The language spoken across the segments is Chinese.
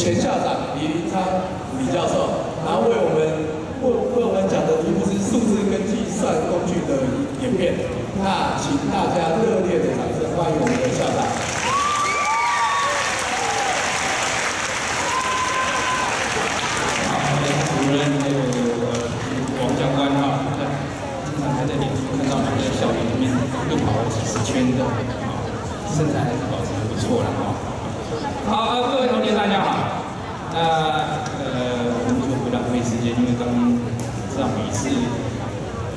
前校长李林昌李教授，然后为我们讲的题目是数字跟计算工具的演变。那请大家热烈的掌声欢迎我们的校长。主任还有王教官哈，经常还在脸书看到我们的校园里面又跑了几十圈的，身材还是保持得不错了哈。好，各位同学大家好。我们就不浪费时间，因为刚知道每次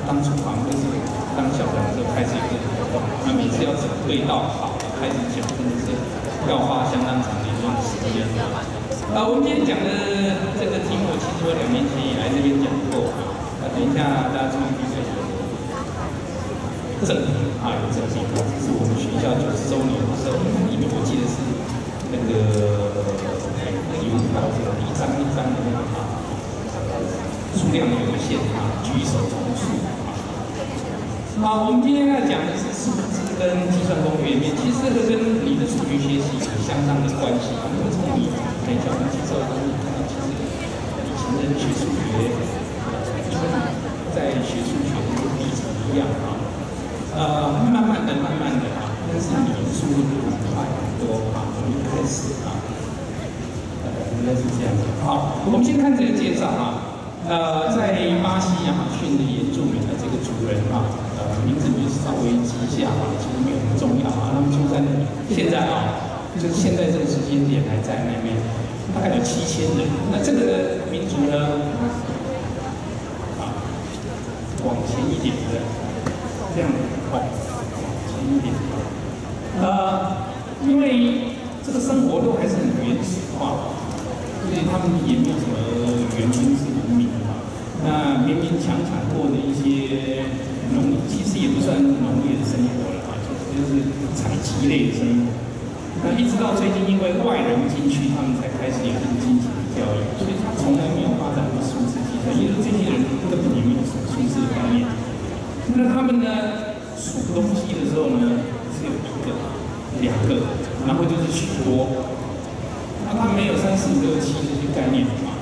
当初好像都是当校长的时候开始有这个活动，那每次要整队到好开始讲，真的是要花相当长的一段时间。我们今天讲的这个题目，其实我2年前也来这边讲过。等一下大家注意这个赠品啊，有赠品，这是我们学校90周年的时候，因为我记得是那个有一张一张的那个数量有限啊，举手重数啊。好，我们今天要讲的是数字跟计算工具里面，其实这个跟你的数学学习有相当的关系。因为从你来讲，介绍当中看到，其实以前的人学数学，就跟在学数学的历程一样啊，慢慢的啊，但是你的速度很快很多啊，从一开始啊，应该是这样子。好，我们先看这个介绍啊。在巴西亚马逊的原住民的这个族人啊，名字就是稍微记一下啊，其实没有很重要啊。他们就在那里，现在啊，就是现在这个时间点还在那边，大概有7000人。那这个民族呢，往前一点的，这样往前一点，因为这个生活都还是很原始化，所以他们也没有什么原因是文明的。那勉勉强强过的一些农业，其实也不算农业的生活了啊，就是采集类的生活。那一直到最近，因为外人进去，他们才开始有这个经济的教育，所以他从来没有发展过数字计算，因为这些人根本也没有数字的概念。那他们呢，数东西的时候呢，只有1个、2个，然后就是许多。那他没有3、4、5、6、7这些概念嘛，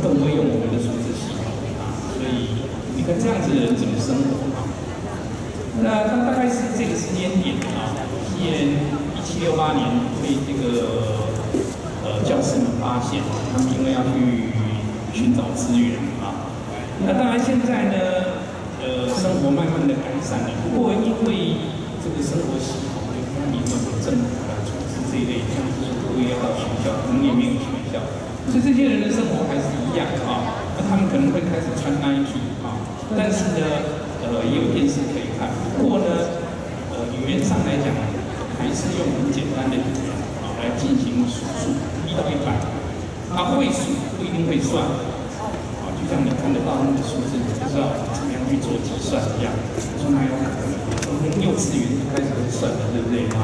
更不会用我们的数字系统啊。所以你看这样子的人怎么生活啊？那他大概是这个时间点啊，西元1768年被这个教师们发现，他们因为要去寻找资源啊。那当然现在呢，生活慢慢的改善了，不过因为这个生活系统就分明有政府来组织这一类，像是各位要到学校，可能也没有学校，所以这些人的生活还是一样啊。那他们可能会开始穿 Nike 啊，但是呢，也有电视可以看。不过呢，语言上来讲，还是用很简单的语言啊来进行数1到100。他会数不一定会算，啊，就像你看得到那个数字，你不知道怎么样去做计算一样。说哪有可能？从幼稚园就开始会算了，对不对啊？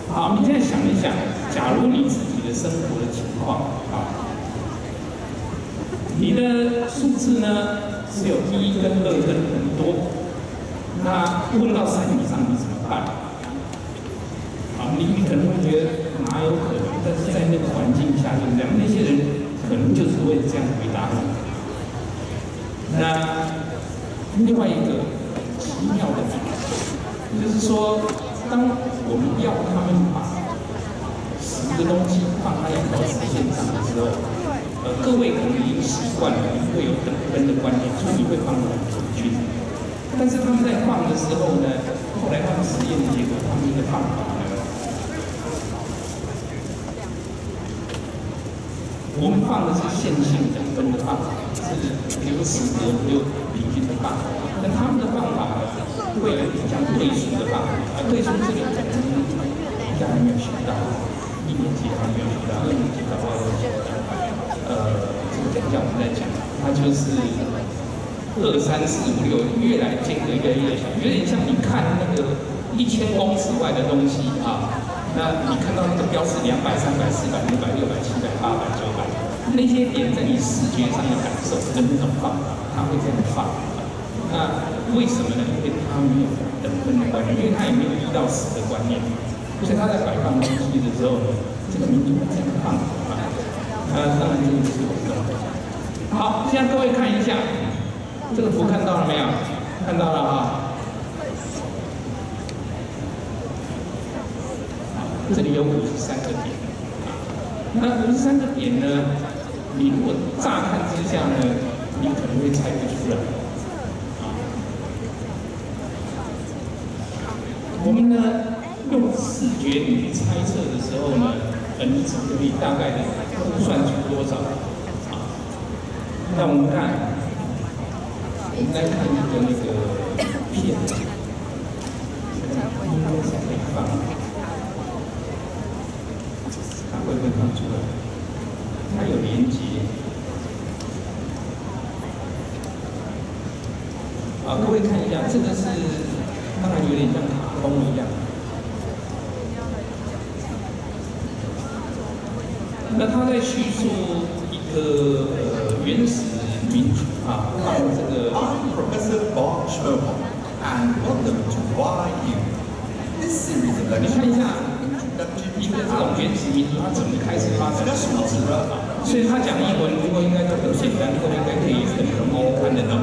好，你现在想一想，假如你自己的生活的情况啊，你的数字呢是有1跟2跟很多，那问到3以上你怎么办？你可能会觉得哪有可能？但是在那个环境下就是这样，那些人可能就是会这样回答你。那另外一个奇妙的点，就是说，当我们要他们把10个东西放在一条直线上的时候，各位可能已经习惯了，你会有等分的观念，所以你会放得很平均。但是他们在放的时候呢，后来他们实验的结果，他们的放法呢，我们放的是线性等分的放法，是6、10、6平均的放法，但他们的放法呢，会有点像对数的放法。对数这个可能大家还没有学到，1年级还没有学到，2年级搞不好会学到。这个等一下我们再讲，它就是2、3、4、5、6，越来间隔越来越小，有点像你看那个1000公尺外的东西啊。那你看到那个标示200、300、400、500、600、700、800、900，那些点在你视觉上的感受跟那种放法，它会这样放。那为什么呢？因为它没有等分的观念，因为它也没有1到10的观念。所以他在摆放东西的时候，这个民族很健康啊。当然这个是我知道。好，现在各位看一下，这个图看到了没有？看到了啊。这里有53个点。那53个点呢？你如果乍看之下呢，你可能会猜不出来。我们呢用视觉你去猜测的时候呢，你只可以大概的估算出多少啊？那我们来看一个那个片子，应该是可以放，它会不会放出来？它有连接。各位看一下，这个是当然有点像卡通一样。那他在叙述一个原始民族啊，他这个。I'm Professor Bob Schmerman, and welcome to YU. This series of 你 lectures 看一下， introductory 一个 to 这种原始民族，它怎么开始发展出来的？所以他讲英文，如果应该都很简单，各位应该可以很容易看得到。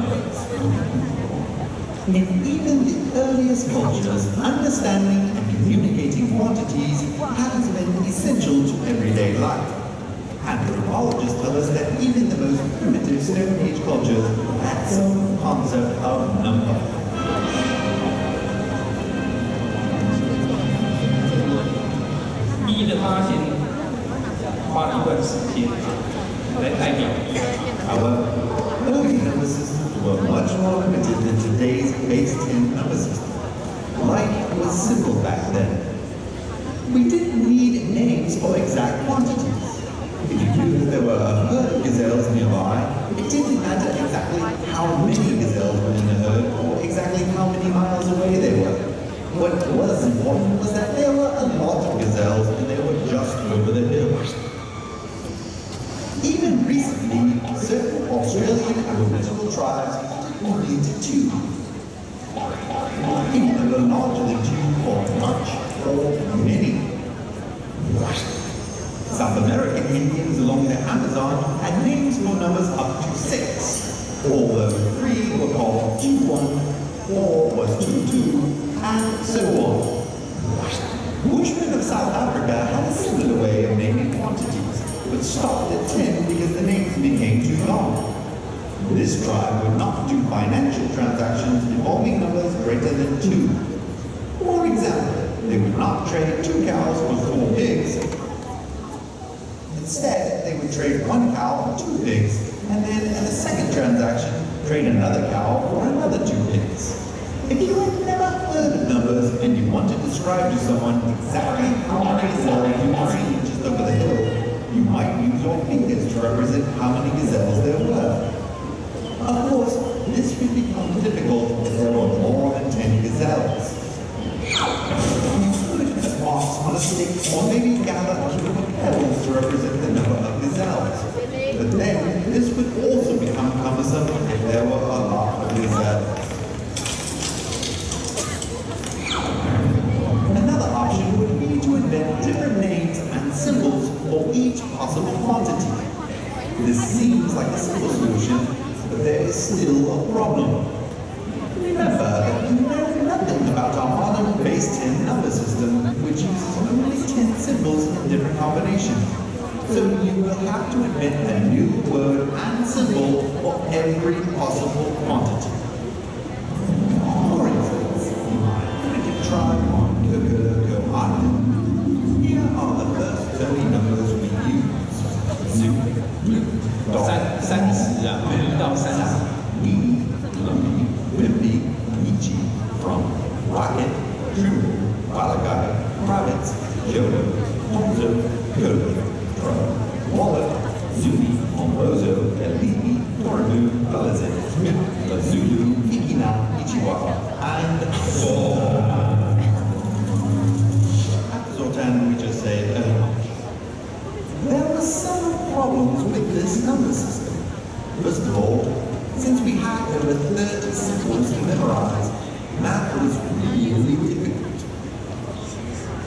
In even the earliest cultures, understanding and communicating quantities has been essential to everyday life. Anthropologists tell us that even the most primitive Stone Age cultures had some concept of number. 一的发现花了一段时间来代表。 However, early number systems were much more limited than today's base 10 number system. Life was simple back then. We didn't need names for exact quantities. If you knew that there were a herd of gazelles nearby, it didn't matter exactly how many gazelles were in the herd or exactly how many miles away they were. What was important was that there were a lot of gazelles and they were just over the hill. Even recently, certain Australian Aboriginal tribes only to two. Even the larger than two or much or many. South American Indians along the Amazon had names for numbers up to 6, although 3 were called 2-1, 4 was 2-2, and so on. Bushmen of South Africa had a similar way of naming quantities, but stopped at 10 because the names became too long. This tribe would not do financial transactions involving numbers greater than 2. For example, they would not trade 2 cows for 4 pigs. Instead, they would trade 1 cow for 2 pigs, and then in a second transaction, trade another cow for another 2 pigs. If you had never heard of numbers and you want to describe to someone exactly how many gazelles you can see just over the hill, you might use your fingers to represent how many gazelles there were. Of course, this would become difficult if there were more than 10 gazelles. You could put a box on a stick or maybe gather a group of pebbles to represent the number of gazelles. But then, this would also become cumbersome if there were a lot of gazelles. Another option would be to invent different names and symbols for each possible quantity. This seems like a simple solution, but there is still a problem. Remember that we know nothing about our modern base 10 number system, which uses only 10 symbols in different combinations. So you will have to invent a new word and symbol for every possible quantity. For instance, you might try on Coco Island. Here are the first 30 numbers we use. Zoo, blue, dog, 30啊，1到30。 we, Lummy, Wimpy, Michi, from, Rocket, True, Balagai, Rabbits, Yoda, Ponzo, Kodo, Pro, Wallet, Zuni, Ombozo, Elimi, Torabu, Balazin, Smith, Lazulu, Ikina, Ichiwa, and Zortan. After Zortan, we just say there were some problems with this number system. First of all, since we had over 30 symbols to memorize, math was really difficult.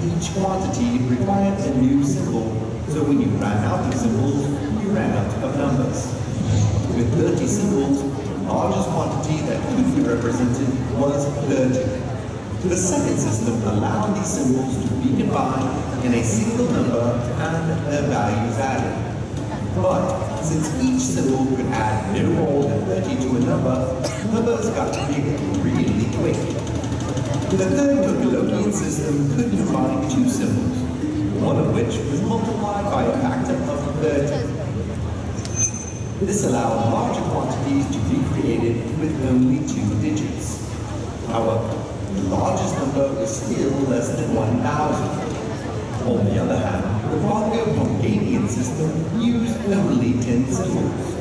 Each quantity required a new symbol, so when you ran out of symbols, you ran out of numbers. With 30 symbols, the largest quantity that could be represented was 30. The second system allowed these symbols to be combined in a single number and their values added. But since each symbol could add no more than 30 to a number, numbers got big really quick. The third Tucologian system could combine two symbols, one of which was multiplied by a factor of 30. This allowed larger quantities to be created with only 2 digits. However, the largest number was still less than 1,000. On the other hand, the Congo-Congonian system used only 10 symbols.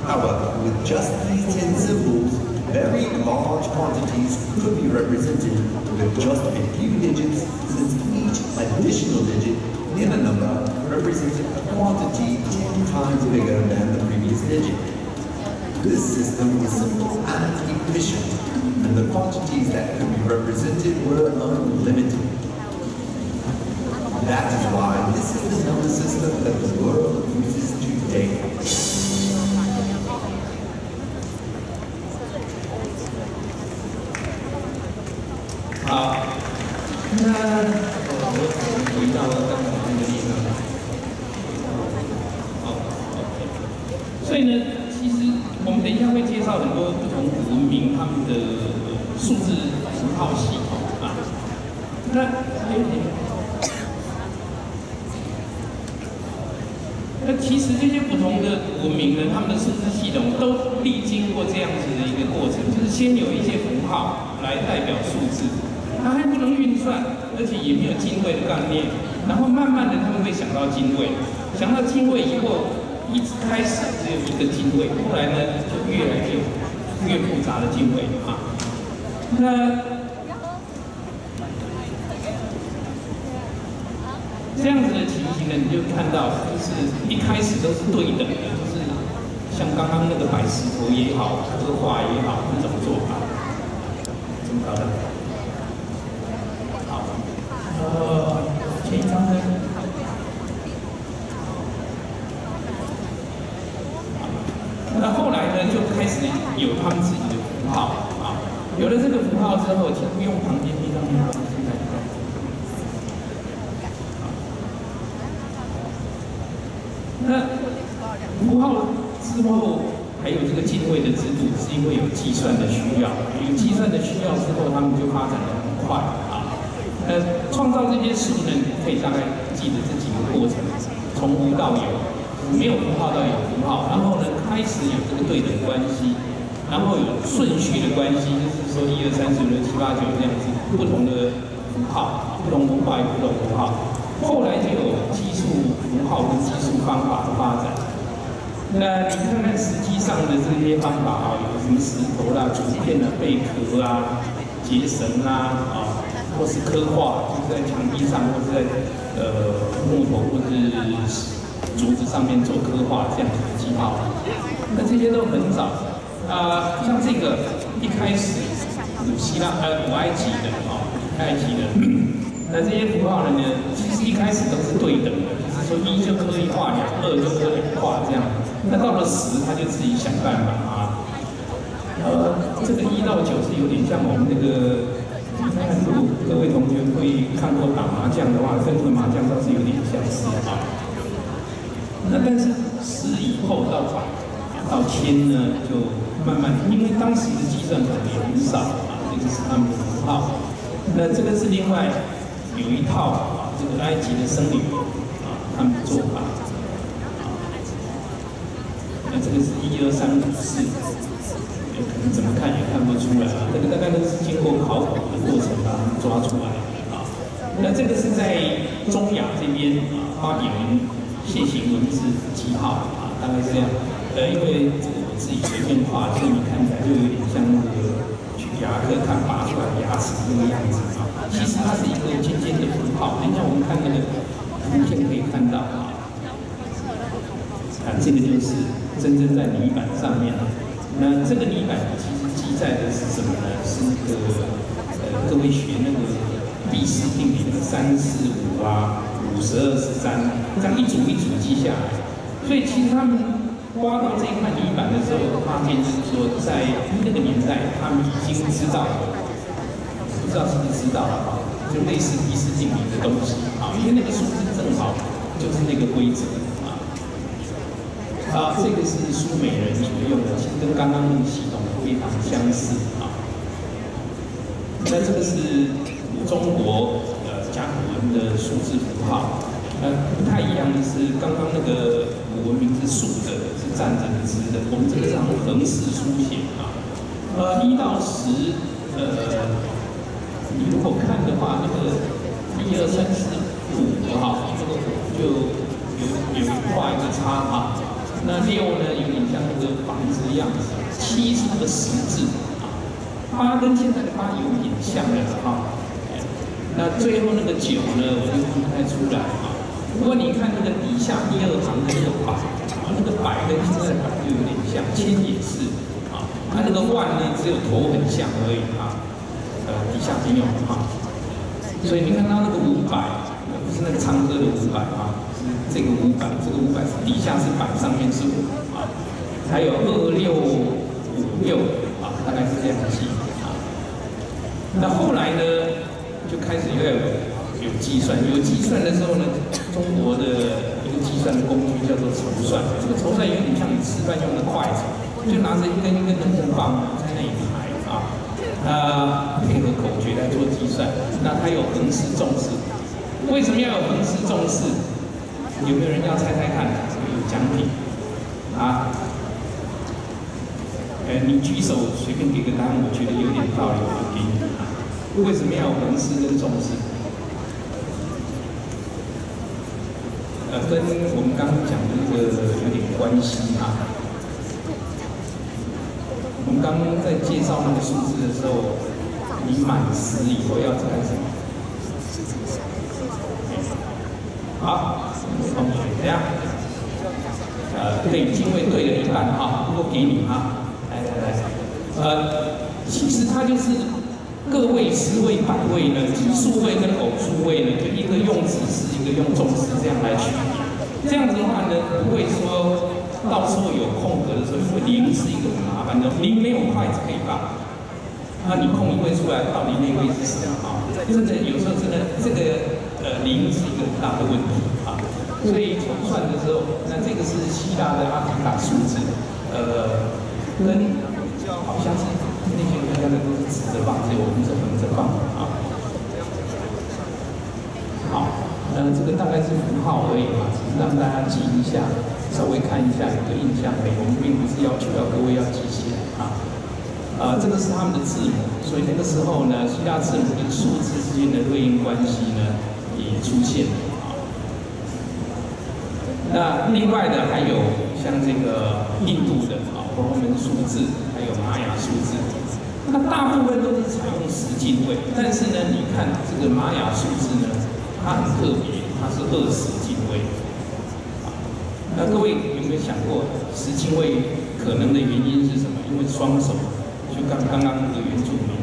However, with just these 10 symbols, very large quantities could be represented with just a few digits, since each additional digit in a number represented a quantity 10 times bigger than the previous digit. This system was simple and efficient, and the quantities that could be represented were unlimited. That is why this is the number system that the world uses today. 好，那我回到刚才那个地方。好 ，OK。所以呢，其实我们等一下会介绍很多不同文明他们的数字符号系统啊。那其实这些不同的文明呢，他们的数字系统都历经过这样子的一个过程，就是先有一些符号来代表数字，它还不能运算，而且也没有进位的概念，然后慢慢的他们会想到进位，想到进位以后，一开始只有一个进位，后来呢就越来越复杂的进位啊。那这样子的情形呢，你就看到，就是一开始都是对等的，就是像刚刚那个摆石头也好，刻画也好，那种做法，怎么搞的？好，前一张呢？那后来呢，就开始有他们自己的符号啊，有了这个符号之后，就不用旁边那张面包。那符号之后还有这个进位的制度，是因为有计算的需要。有计算的需要之后，他们就发展得很快啊。创造这些数呢，你可以大概记得这几个过程：从无到有，没有符号到有符号，然后呢开始有这个对等关系，然后有顺序的关系，就是说1、2、3、4、5、6、7、8、9这样子不同的符号，不同符号有不同符号。后来就有基数符号跟基数方法的发展。那你看看实际上的这些方法啊，有什么石头啦、竹片啊、贝壳啊、结绳啊，或是刻画，就是在墙壁上，或是在木头或是竹子上面做刻画这样子的记号。那这些都很早像这个一开始古埃及的埃及的。那这些符号呢，其实一开始都是对等的，就是说1就刻1画2，2就刻2画这样。那到了10，他就自己想办法啊。这个1到9是有点像我们那个，你看看，如果各位同学会看过打麻将的话，跟这个麻将倒是有点相似啊。那但是10以后到100到1000呢，就慢慢，因为当时的计算可能也很少啊，这个是他们的符号。那这个是另外。有一套这个埃及的僧侣他们的做法那这个是1、2、3、5、4，可能怎么看也看不出来这个大概都是经过考古的过程把它们抓出来那这个是在中亚这边巴比伦楔形文字记号大概这样。因为这个我自己随便画，所以你看起来就有点像那个去牙科看拔出来的牙齿那个样子其实它是一个尖尖的符号，等一下我们看那个图片可以看到这个就是真正在泥板上面那这个泥板其实记载的是什么呢？是各位学那个毕氏定理的3、4、5啊，5、12、13，这样一组一组记下来。所以其实他们挖到这一块泥板的时候，发现就是说，在那个年代，他们已经知道，不知道是不是知道啊，就类似毕氏定理的东西啊，因为那个数字正好就是那个规则啊。这个是苏美人所用的，其实跟刚刚那个系统非常相似啊。那这个是中国甲骨文的数字符号，不太一样的是，刚刚那个古文明是竖的，是站着的、直的，我们这个是横式书写啊。1到10，你如果看的话，那个1、2、3、4、5哈，这个5就有画一个叉啊。那6呢，有点像那个房子的样子，7是那个10字。8跟现在的8有点像了哈，那最后那个9呢，我就分不太出来啊。不过你看那个底下第2行的那个百啊，那个百跟现在的百就有点像，千也是啊。它那个万呢，只有头很像而已啊，底下没有啊。所以你看到那个500，不是那个唱歌的500啊，是这个500，这个500是底下是百，上面是5啊。还有2656。大概是这样记啊。那后来呢，就开始要有计算。有计算的时候呢，中国的一个计算的工具叫做筹算。这个筹算有点像你吃饭用的筷子，就拿着一根一根的木棒在那里排啊，配合口诀来做计算。那它有横式、纵式。为什么要有横式、纵式？有没有人要猜猜看？有奖品啊？你举手随便给个答案，我觉得有点道理，我就给你啊。为什么要有横式跟纵式？跟我们刚刚讲的那个有点关系啊。我们刚刚在介绍那个数字的时候，你满10以后要干什么？好，同学，这样，对，进位对了一半哈，不过给你哈。其实它就是个位、10位、百位呢，奇数位跟偶数位呢，就一个用直式，一个用纵式，这样来区别。这样子的话呢，不会说到时候有空格的时候，因为0是一个很麻烦的，0没有筷子可以放，你空一位出来，到底那位是什么啊？真的有时候真的这个0是一个很大的问题啊。所以筹算的时候，那这个是希腊的阿提卡数字，跟好像是那些国家的都是直着放，只有我们是横着放啊。好，这个大概是符号而已嘛，只是让大家记一下，稍微看一下有个印象。我们并不是要求各位要记起来啊。这个是他们的字母，所以那个时候呢，希腊字母跟数字之间的对应关系呢也出现了啊。那另外的还有像这个印度的罗门数字，还有玛雅数字，那大部分都是采用10进位，但是呢，你看这个玛雅数字呢，它很特别，它是20进位。那各位有没有想过10进位可能的原因是什么？因为双手，就刚刚那个原住民，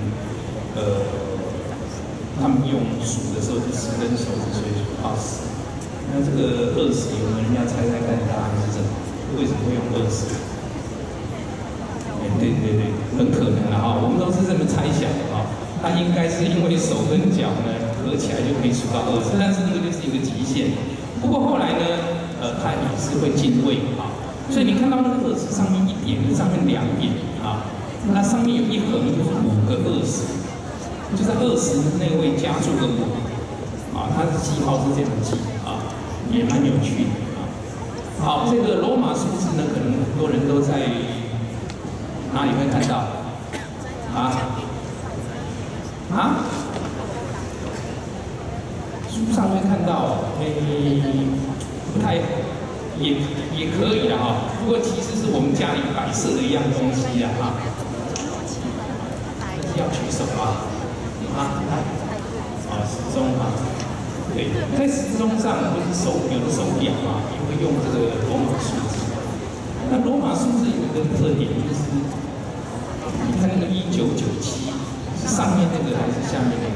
他们用数的时候就10根手指，所以数到10。那这个20，有没有人要猜猜看答案是什么？为什么会用20？对，很可能的哈，我们都是这么猜想的哈。它应该是因为手跟脚呢合起来就可以数到20，但是那个就是一个极限。不过后来呢，它也是会进位啊。所以你看到那个20上面1点跟上面2点啊，那上面有一横就是5个20，就在20那位加注个5啊，它的记号是这样记啊，也蛮有趣的啊。好，这个罗马数字呢，可能很多人都在哪里会看到？书上会看到，不太也可以的哈。不过其实是我们家里摆设的一样东西啦哈。要举手时钟啊，对，在时钟上或是有的手表啊，也会用这个罗马数字。那罗马数字有一个特点就是，你看那个1997是上面那个还是下面那个？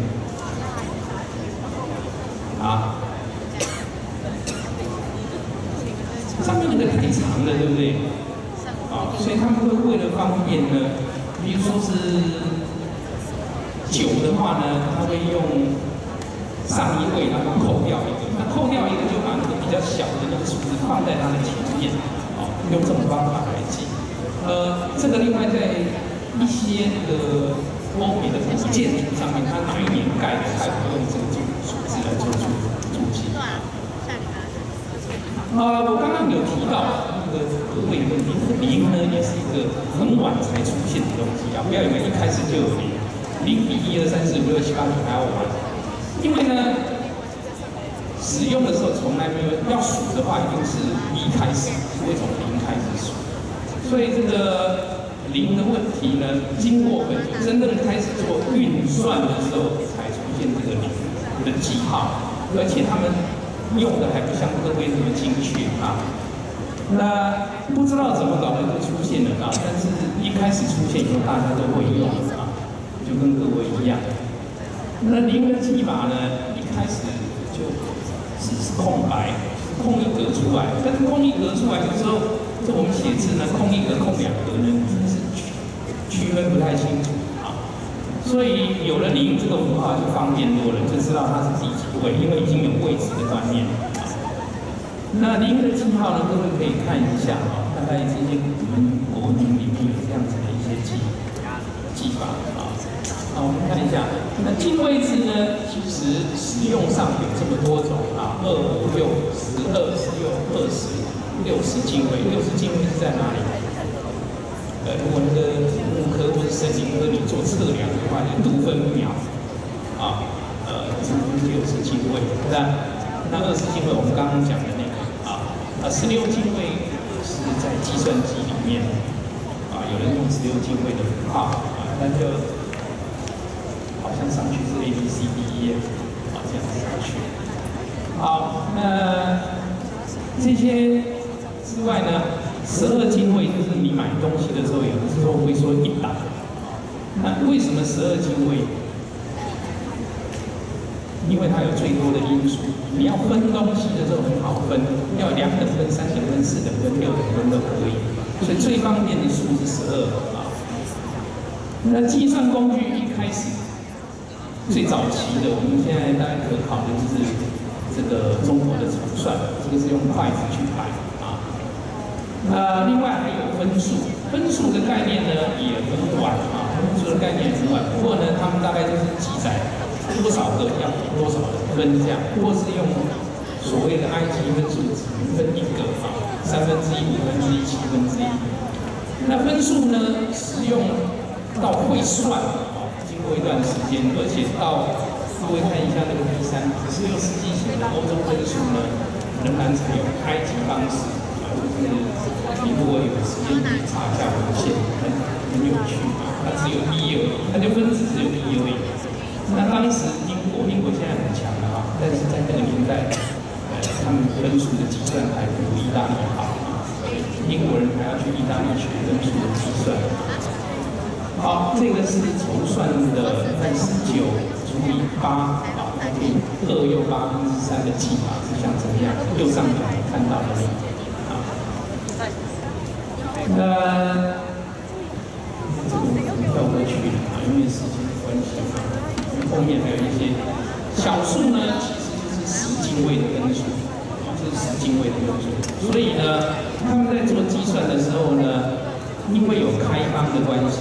上面那个太长了，对不对？啊，所以他们会为了方便呢，比如说是9的话呢，他会用上一位，然后扣掉一个，那扣掉一个就把那个比较小的那个数字放在它的前面，啊，用这种方法来记。这个另外在一些的欧美的古建筑上面，它哪一年盖的，它也会用这个数字来做注记。我刚刚有提到那个何谓的零，零呢也是一个很晚才出现的东西啊，不要以为一开始就有零，零比1、2、3、4、5、6、7、8、9还要晚，因为呢，使用的时候从来没有要数的话，一定是1开始，不会从0开始数，所以这个零的问题呢，经过很久，真正开始做运算的时候，才出现这个零的记号，而且他们用的还不像各位那么精确啊。那不知道怎么搞的就出现了啊，但是一开始出现以后，大家都会用啊，就跟各位一样。那零的记法呢，一开始就只是空白，空一格出来，但是空一格出来的时候，这我们写字呢，空一格、空2格呢，真是区分不太清楚啊。所以有了零这个符号就方便多了，就知道它是第几位，因为已经有位置的观念啊。那零的记号呢，各位可以看一下啊，大概这些我们国民里面有这样子的一些记法啊。好，我们看一下，那进位字呢，其实使用上有这么多种啊，2、5、6、12、16、20、60进位，60进位是在哪里？如果那个土木科或者森林科你做测量的话，就度分秒啊，这60进位，对吧？那20进位我们刚刚讲的那个16进位是在计算机里面啊，有人用16进位的符号啊，那就好像上去是 A B C D E F 啊，这样子上去。好，那这些之外呢，12进位就是你买东西的时候，有的时候会说1档。那为什么12进位？因为它有最多的因数，你要分东西的时候很好分，要2等分、3等分、4等分、6等分都可以，所以最方便的数是12啊。那计算工具一开始最早期的，我们现在大概可考的就是这个中国的筹算，这个是用筷子去摆啊。另外还有分数，分数的概念呢也很晚啊，分数的概念很晚，不过呢，他们大概就是记载多少个要多少的分这样，或是用所谓的埃及分数只分1个啊，1/3、1/5、1/7。那分数呢，使用到会算啊，经过一段时间，而且到各位看一下那个第3，16世纪前的欧洲分数呢，仍然采用埃及方式啊，就是你如果有时间可以查一下文献，很有趣啊，它只有1而已，它就分子只有1而已。那当时英国现在很强了啊，但是在那个年代，他们分数的计算还不如意大利好啊，英国人还要去意大利学分数的计算。好，这个是筹算的39除以8啊，可以2又8分之3的记法是像这样，右上角看到的啊。那这个我们跳过去了啊，因为时间的关系啊。后面还有一些小数呢，其实就是10进位的分数，这是10进位的分数。所以呢，他们在做计算的时候呢，因为有开方的关系，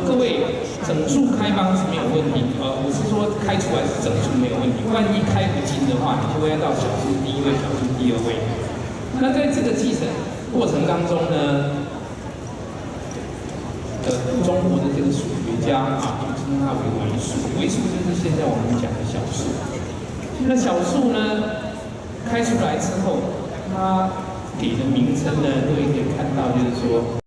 各位整数开方是没有问题，我是说开出来是整数没有问题。万一开不进的话，你就会到小数第1位、小数第2位。那在这个计算过程当中呢，中国的这个数学家啊，就称它为微数。微数就是现在我们讲的小数。那小数呢，开出来之后，它给的名称呢，各位可以看到，就是说。